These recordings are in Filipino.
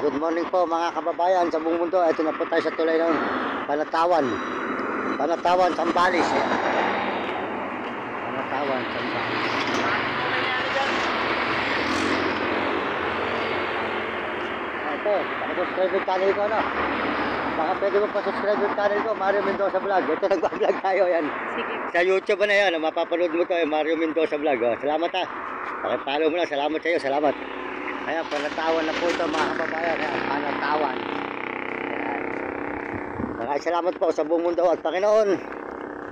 Good morning po mga kababayan sa buong mundo. Ito na po tayo sa tulay ng Panatawan. Panatawan, Sambales. Panatawan, Sambales. Ito, pakasubscribe yung channel ko, no? Baka pwede mo pa-subscribe yung channel ko, Mario Mendoza Vlog. Ito, nagbablog tayo, yan. Sige. Sa YouTube na yan, mapapanood mo to, Mario Mendoza Vlog. Oh. Salamat ha. Pakipollow mo na, salamat sa iyo, salamat. Ayan, Panatawan na po ito mga kababayan. Ayan, Panatawan. Maraming salamat po sa buong mundo at Panginoon.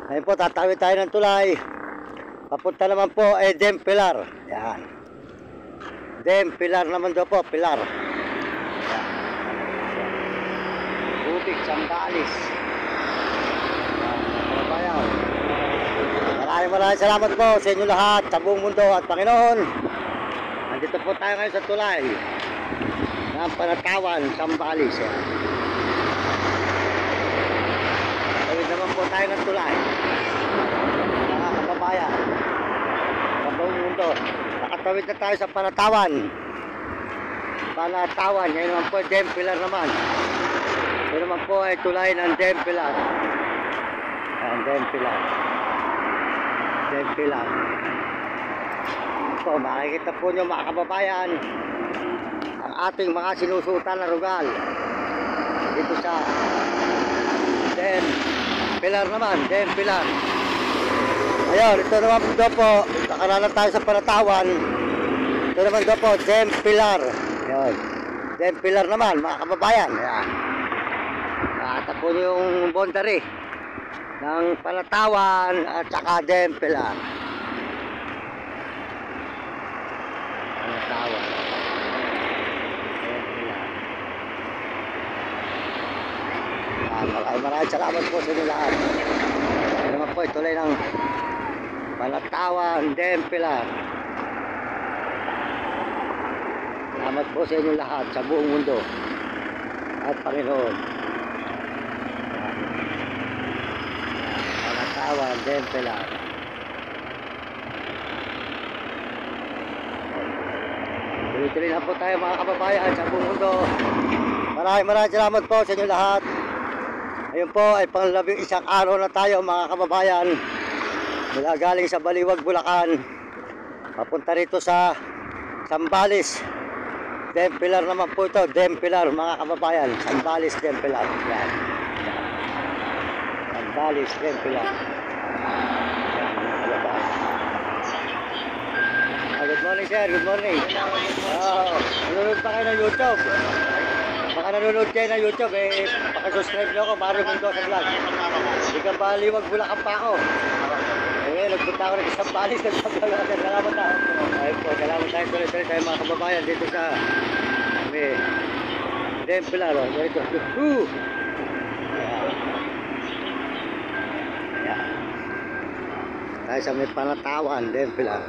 Ngayon po, tatawid tayo ng tulay. Papunta naman po ay Dam Pilar. Ayan. Dam Pilar naman daw po, Pilar. Ayan. Ubig, Sambales. Ayan, kababayan. Maraming salamat po sa inyo lahat sa buong mundo at Panginoon. Dito po tayo ngayon sa tulay ng Panatawan, Sambales. Tawid naman po tayo ng tulay mga kababayan sa buong mundo. Nakatawid na tayo sa Panatawan. Panatawan, ngayon naman po Dam Pilar naman. Ito naman po ay tulay ng Dam Pilar. Dam Pilar. Dam Pilar. So, makikita po nyo mga kababayan ang ating mga sinusutan na rugal dito sa Dam Pilar naman, Dam Pilar. Ayun, ito naman po, nakaralan tayo sa Panatawan. Ito naman po, Dam Pilar. Ayun, Dam Pilar naman mga kababayan. Ayan, nakita po nyo yung boundary ng Panatawan at saka Dam Pilar. Maraming salamat po sa inyo lahat. Ito naman po, ituloy ng Panatawan, Dam Pilar. Salamat po sa inyo lahat sa buong mundo at Panginoon. Panatawan, Dam Pilar. Tuloy-tuloy na po tayo mga kababayan sa buong mundo. Maraming salamat po sa inyo lahat. Ayun po ay pang-11 araw na tayo mga kababayan. Mula galing sa Baliwag, Bulacan. Papunta rito sa Sambales. Dam Pilar naman po ito. Dam Pilar mga kababayan. Sambales, Dam Pilar. Yan. Sambales, Dam Pilar. Good morning sir, good morning. Nanonood pa kayo ng YouTube. Baka nanonood kayo ng YouTube, pakasubscribe nyo ako, Mario Mendoza Vlog. Hindi ka Baliwag, Bulacan pa ako. Nagpunta ako rin sa Sambales, nagpapalala ka. Salamat tayo. Ayun po, salamat tayo tuloy-tuloy tayo mga kababayan dito sa Dam Pilar. Dito. Tayo sa may Panatawan, Dam Pilar.